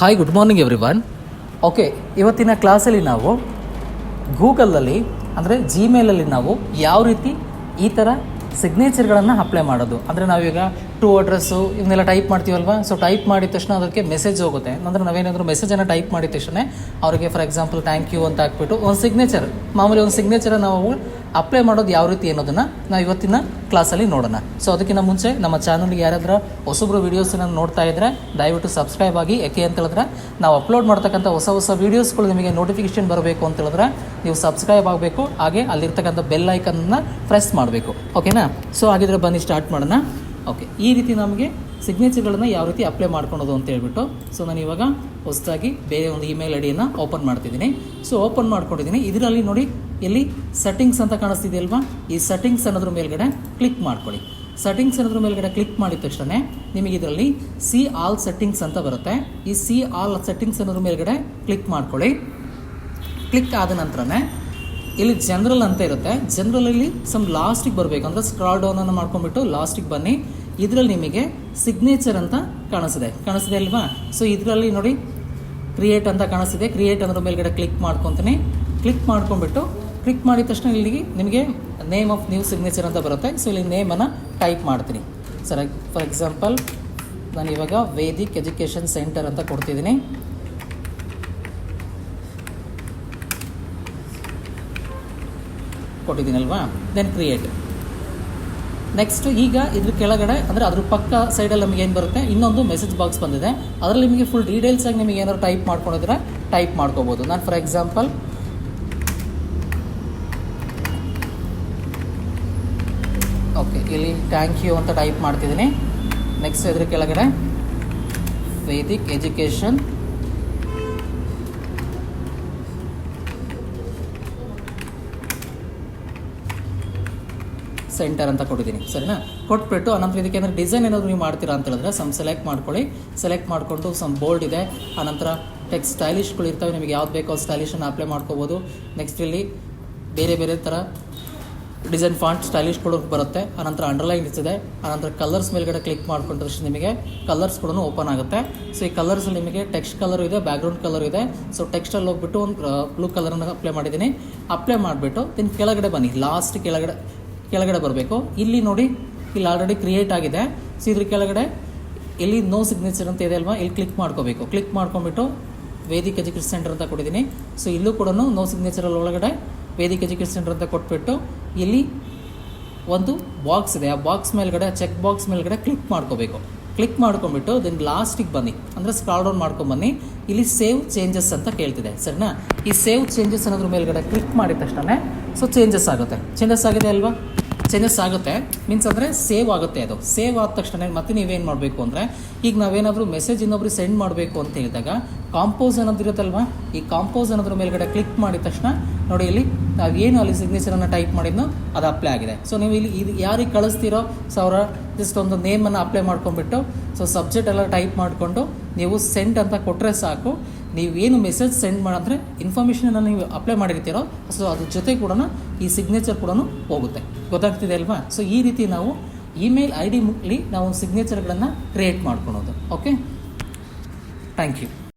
Hi, good morning everyone. Okay, ಇವತ್ತಿನ ಕ್ಲಾಸಲ್ಲಿ ನಾವು ಗೂಗಲಲ್ಲಿ ಅಂದರೆ ಜಿಮೇಲಲ್ಲಿ ನಾವು ಯಾವ ರೀತಿ ಈ ಥರ ಸಿಗ್ನೇಚರ್ಗಳನ್ನು ಅಪ್ಲೈ ಮಾಡೋದು. ಅಂದರೆ ನಾವೀಗ ಟು ಅಡ್ರೆಸ್ಸು ಇವನ್ನೆಲ್ಲ ಟೈಪ್ ಮಾಡ್ತೀವಲ್ವ. ಸೊ ಟೈಪ್ ಮಾಡಿದ ತಕ್ಷಣ ಅದಕ್ಕೆ ಮೆಸೇಜ್ ಹೋಗುತ್ತೆ. ಅಂದರೆ ನಾವೇನಾದರೂ ಮೆಸೇಜನ್ನು ಟೈಪ್ ಮಾಡಿದ ತಕ್ಷಣ ಅವರಿಗೆ ಫಾರ್ ಎಕ್ಸಾಂಪಲ್ ಥ್ಯಾಂಕ್ ಯು ಅಂತ ಹಾಕ್ಬಿಟ್ಟು ಒಂದು ಸಿಗ್ನೇಚರ್, ಮಾಮೂಲಿ ಒಂದು ಸಿಗ್ನೇಚರ್ ನಾವು ಅಪ್ಲೈ ಮಾಡೋದು ಯಾವ ರೀತಿ ಅನ್ನೋದನ್ನು ನಾವು ಇವತ್ತಿನ ಕ್ಲಾಸಲ್ಲಿ ನೋಡೋಣ. ಸೊ ಅದಕ್ಕಿಂತ ಮುಂಚೆ ನಮ್ಮ ಚಾನಲ್ಗೆ ಯಾರಾದರೂ ಹೊಸಬ್ರು ವೀಡಿಯೋಸನ್ನು ನೋಡ್ತಾ ಇದ್ದರೆ ದಯವಿಟ್ಟು ಸಬ್ಸ್ಕ್ರೈಬ್ ಆಗಿ. ಯಾಕೆ ಅಂತ ಹೇಳಿದ್ರೆ ನಾವು ಅಪ್ಲೋಡ್ ಮಾಡ್ತಕ್ಕಂಥ ಹೊಸ ವೀಡಿಯೋಸ್ಗಳು ನಿಮಗೆ ನೋಟಿಫಿಕೇಷನ್ ಬರಬೇಕು ಅಂತ ಹೇಳಿದ್ರೆ ನೀವು ಸಬ್ಸ್ಕ್ರೈಬ್ ಆಗಬೇಕು. ಹಾಗೆ ಅಲ್ಲಿರ್ತಕ್ಕಂಥ ಬೆಲ್ ಐಕನ್ನ ಪ್ರೆಸ್ ಮಾಡಬೇಕು. ಓಕೆನಾ? ಸೊ ಹಾಗಿದ್ರೆ ಬನ್ನಿ ಸ್ಟಾರ್ಟ್ ಮಾಡೋಣ. ಓಕೆ, ಈ ರೀತಿ ನಮಗೆ ಸಿಗ್ನೇಚರ್ಗಳನ್ನು ಯಾವ ರೀತಿ ಅಪ್ಲೈ ಮಾಡ್ಕೊಳೋದು ಅಂತ ಹೇಳ್ಬಿಟ್ಟು, ಸೊ ನಾನು ಇವಾಗ ಹೊಸದಾಗಿ ಬೇರೆ ಒಂದು ಇಮೇಲ್ ಐಡಿಯನ್ನು ಓಪನ್ ಮಾಡ್ತಿದ್ದೀನಿ. ಸೊ ಓಪನ್ ಮಾಡ್ಕೊಂಡಿದ್ದೀನಿ. ಇದರಲ್ಲಿ ನೋಡಿ, ಇಲ್ಲಿ ಸೆಟ್ಟಿಂಗ್ಸ್ ಅಂತ ಕಾಣಿಸ್ತಿದೆ ಅಲ್ವಾ, ಈ ಸೆಟ್ಟಿಂಗ್ಸ್ ಅನ್ನೋದ್ರ ಮೇಲ್ಗಡೆ ಕ್ಲಿಕ್ ಮಾಡ್ಕೊಳ್ಳಿ. ಸೆಟ್ಟಿಂಗ್ಸ್ ಅನ್ನೋದ್ರ ಮೇಲ್ಗಡೆ ಕ್ಲಿಕ್ ಮಾಡಿದ ತಕ್ಷಣ ನಿಮಗೆ ಇದರಲ್ಲಿ ಸಿ ಆಲ್ ಸೆಟ್ಟಿಂಗ್ಸ್ ಅಂತ ಬರುತ್ತೆ. ಈ ಸಿ ಆಲ್ ಸೆಟ್ಟಿಂಗ್ಸ್ ಅನ್ನೋದ್ರ ಮೇಲ್ಗಡೆ ಕ್ಲಿಕ್ ಮಾಡ್ಕೊಳ್ಳಿ. ಕ್ಲಿಕ್ ಆದ ನಂತರನೇ ಇಲ್ಲಿ ಜನರಲ್ ಅಂತ ಇರುತ್ತೆ. ಜನರಲಲ್ಲಿ ಲಾಸ್ಟಿಗೆ ಬರಬೇಕು ಅಂದರೆ ಸ್ಕ್ರಾಲ್ ಡೌನನ್ನು ಮಾಡ್ಕೊಂಡ್ಬಿಟ್ಟು ಲಾಸ್ಟಿಗೆ ಬನ್ನಿ. ಇದರಲ್ಲಿ ನಿಮಗೆ ಸಿಗ್ನೇಚರ್ ಅಂತ ಕಾಣಿಸಿದೆ ಅಲ್ವಾ. ಸೊ ಇದರಲ್ಲಿ ನೋಡಿ ಕ್ರಿಯೇಟ್ ಅಂತ ಕಾಣಿಸ್ತಿದೆ. ಕ್ರಿಯೇಟ್ ಅನ್ನೋದ್ರ ಮೇಲ್ಗಡೆ ಕ್ಲಿಕ್ ಮಾಡ್ಕೊತೀನಿ. ಕ್ಲಿಕ್ ಮಾಡ್ಕೊಂಡ್ಬಿಟ್ಟು ಕ್ಲಿಕ್ ಮಾಡಿದ ತಕ್ಷಣ ಇಲ್ಲಿಗೆ ನಿಮಗೆ ನೇಮ್ ಆಫ್ ನ್ಯೂ ಸಿಗ್ನೇಚರ್ ಅಂತ ಬರುತ್ತೆ. ಸೊ ಇಲ್ಲಿ ನೇಮನ್ನು ಟೈಪ್ ಮಾಡ್ತೀನಿ. ಸರ್ ಫಾರ್ ಎಕ್ಸಾಂಪಲ್ ನಾನು ಇವಾಗ ವೇದಿಕ್ ಎಜುಕೇಷನ್ ಸೆಂಟರ್ ಅಂತ ಕೊಡ್ತಿದ್ದೀನಿ. ಕೊಟ್ಟಿದ್ದೀನಲ್ವಾ, ದೆನ್ ಕ್ರಿಯೇಟ್. ನೆಕ್ಸ್ಟ್ ಈಗ ಇದ್ರ ಕೆಳಗಡೆ ಅಂದರೆ ಅದ್ರ ಪಕ್ಕ ಸೈಡಲ್ಲಿ ನಮಗೆ ಏನು ಬರುತ್ತೆ, ಇನ್ನೊಂದು ಮೆಸೇಜ್ ಬಾಕ್ಸ್ ಬಂದಿದೆ. ಅದರಲ್ಲಿ ನಿಮಗೆ ಫುಲ್ ಡೀಟೇಲ್ಸ್ ಆಗಿ ನಿಮಗೆ ಏನಾದ್ರು ಟೈಪ್ ಮಾಡ್ಕೊಂಡಿದ್ರೆ ಟೈಪ್ ಮಾಡ್ಕೋಬೋದು. ನಾನು ಫಾರ್ ಎಕ್ಸಾಂಪಲ್ ಓಕೆ ಇಲ್ಲಿ ಥ್ಯಾಂಕ್ ಯು ಅಂತ ಟೈಪ್ ಮಾಡ್ತಿದ್ದೀನಿ. ನೆಕ್ಸ್ಟ್ ಇದ್ರ ಕೆಳಗಡೆ ವೇದಿಕ್ ಎಜುಕೇಷನ್ ಸೆಂಟರ್ ಅಂತ ಕೊಟ್ಟಿದ್ದೀನಿ. ಸರಿನಾ? ಕೊಟ್ಬಿಟ್ಟು ಅನಂತರ ಇದಕ್ಕೆ ಏನಾದ್ರು ಡಿಸೈನ್ ಏನಾದರೂ ನೀವು ಮಾಡ್ತೀರಾ ಅಂತ ಹೇಳಿದ್ರೆ ಸೆಲೆಕ್ಟ್ ಮಾಡ್ಕೊಳ್ಳಿ. ಸೆಲೆಕ್ಟ್ ಮಾಡಿಕೊಂಡು ಬೋಲ್ಡ್ ಇದೆ. ಆನಂತರ ಟೆಕ್ಸ್ಟ್ ಸ್ಟೈಲಿಶ್ಗಳು ಇರ್ತವೆ, ನಿಮಗೆ ಯಾವ್ದು ಬೇಕೋ ಸ್ಟೈಲಿಶನ್ನು ಅಪ್ಲೈ ಮಾಡ್ಕೋಬೋದು. ನೆಕ್ಸ್ಟ್ ಇಲ್ಲಿ ಬೇರೆ ಥರ ಡಿಸೈನ್ ಫಾಂಟ್ ಸ್ಟೈಲಿಶ್ಗಳು ಬರುತ್ತೆ. ಆನಂತರ ಅಂಡರ್ಲೈನ್ಸ್ ಇದೆ. ಆನಂತರ ಕಲರ್ಸ್ ಮೇಲ್ಗಡೆ ಕ್ಲಿಕ್ ಮಾಡ್ಕೊಂಡ್ರೆ ನಿಮಗೆ ಕಲರ್ಸ್ ಕೂಡ ಓಪನ್ ಆಗುತ್ತೆ. ಸೊ ಈ ಕಲರ್ಸಲ್ಲಿ ನಿಮಗೆ ಟೆಕ್ಸ್ಟ್ ಕಲರ್ ಇದೆ, ಬ್ಯಾಕ್ಗ್ರೌಂಡ್ ಕಲರ್ ಇದೆ. ಸೊ ಟೆಕ್ಸ್ಟಲ್ಲಿ ಹೋಗ್ಬಿಟ್ಟು ಒಂದು ಬ್ಲೂ ಕಲರನ್ನು ಅಪ್ಲೈ ಮಾಡಿದ್ದೀನಿ. ಅಪ್ಲೈ ಮಾಡಿಬಿಟ್ಟು ಇನ್ನು ಕೆಳಗಡೆ ಬನ್ನಿ. ಲಾಸ್ಟ್ ಕೆಳಗಡೆ ಬರಬೇಕು. ಇಲ್ಲಿ ನೋಡಿ, ಇಲ್ಲಿ ಆಲ್ರೆಡಿ ಕ್ರಿಯೇಟ್ ಆಗಿದೆ. ಸೊ ಇದ್ರ ಕೆಳಗಡೆ ಇಲ್ಲಿ ನೋ ಸಿಗ್ನೇಚರ್ ಅಂತ ಇದೆ ಅಲ್ವಾ, ಇಲ್ಲಿ ಕ್ಲಿಕ್ ಮಾಡ್ಕೋಬೇಕು. ಕ್ಲಿಕ್ ಮಾಡ್ಕೊಂಡ್ಬಿಟ್ಟು ವೇದಿಕ್ ಎಜುಕೇಷನ್ ಸೆಂಟರ್ ಅಂತ ಕೊಟ್ಟಿದ್ದೀನಿ. ಸೊ ಇಲ್ಲೂ ಕೂಡ ನೋ ಸಿಗ್ನೇಚರಲ್ಲಿ ಒಳಗಡೆ ವೇದಿಕ್ ಎಜುಕೇಷನ್ ಸೆಂಟರ್ ಅಂತ ಕೊಟ್ಬಿಟ್ಟು ಇಲ್ಲಿ ಒಂದು ಬಾಕ್ಸ್ ಇದೆ. ಆ ಬಾಕ್ಸ್ ಮೇಲ್ಗಡೆ ಚೆಕ್ ಬಾಕ್ಸ್ ಮೇಲ್ಗಡೆ ಕ್ಲಿಕ್ ಮಾಡ್ಕೋಬೇಕು. ಕ್ಲಿಕ್ ಮಾಡ್ಕೊಂಡ್ಬಿಟ್ಟು ದೆನ್ ಲಾಸ್ಟಿಗೆ ಬನ್ನಿ, ಅಂದರೆ ಸ್ಕ್ರಾಲ್ ಡೌನ್ ಮಾಡ್ಕೊಂಬನ್ನಿ. ಇಲ್ಲಿ ಸೇವ್ ಚೇಂಜಸ್ ಅಂತ ಕೇಳ್ತಿದೆ. ಸರಿನಾ? ಈ ಸೇವ್ ಚೇಂಜಸ್ ಅನ್ನೋದ್ರ ಮೇಲ್ಗಡೆ ಕ್ಲಿಕ್ ಮಾಡಿದ ತಕ್ಷಣ ಸೊ ಚೇಂಜಸ್ ಆಗುತ್ತೆ. ಚೇಂಜಸ್ ಆಗಿದೆ ಅಲ್ವಾ? ಚೇಂಜಸ್ ಆಗುತ್ತೆ ಮೀನ್ಸ್ ಅಂದರೆ ಸೇವ್ ಆಗುತ್ತೆ. ಅದು ಸೇವ್ ಆದ ತಕ್ಷಣ ಮತ್ತೆ ನೀವೇನು ಮಾಡಬೇಕು ಅಂದರೆ, ಈಗ ನಾವೇನಾದರೂ ಮೆಸೇಜ್ ಇನ್ನೊಬ್ರು ಸೆಂಡ್ ಮಾಡಬೇಕು ಅಂತ ಹೇಳಿದಾಗ ಕಾಂಪೋಸ್ ಅನ್ನೋದು ಇರುತ್ತಲ್ವ, ಈ ಕಾಂಪೋಸ್ ಅನ್ನೋದ್ರ ಮೇಲ್ಗಡೆ ಕ್ಲಿಕ್ ಮಾಡಿದ ತಕ್ಷಣ ನೋಡಿ, ಇಲ್ಲಿ ನಾವೇನು ಅಲ್ಲಿ ಸಿಗ್ನೇಚರನ್ನು ಟೈಪ್ ಮಾಡಿದ್ನೋ ಅದು ಅಪ್ಲೈ ಆಗಿದೆ. ಸೊ ನೀವು ಇಲ್ಲಿ ಇದು ಯಾರಿಗೆ ಕಳಿಸ್ತೀರೋ ಸೊ ಅವರ ಜಸ್ಟ್ ಒಂದು ನೇಮನ್ನು ಅಪ್ಲೈ ಮಾಡ್ಕೊಂಡ್ಬಿಟ್ಟು ಸೊ ಸಬ್ಜೆಕ್ಟ್ ಎಲ್ಲ ಟೈಪ್ ಮಾಡಿಕೊಂಡು ನೀವು ಸೆಂಡ್ ಅಂತ ಕೊಟ್ಟರೆ ಸಾಕು. ನೀವೇನು ಮೆಸೇಜ್ ಸೆಂಡ್ ಮಾಡಿದ್ರೆ ಇನ್ಫಾರ್ಮೇಷನನ್ನು ನೀವು ಅಪ್ಲೈ ಮಾಡಿರ್ತೀರೋ ಸೊ ಅದ್ರ ಜೊತೆ ಕೂಡ ಈ ಸಿಗ್ನೇಚರ್ ಕೂಡ ಹೋಗುತ್ತೆ. ಗೊತ್ತಾಗ್ತಿದೆ ಅಲ್ವಾ? ಸೊ ಈ ರೀತಿ ನಾವು ಇಮೇಲ್ ಐ ಡಿ ನಾವು ಸಿಗ್ನೇಚರ್ಗಳನ್ನು ಕ್ರಿಯೇಟ್ ಮಾಡ್ಕೊಳೋದು. Okay, thank you.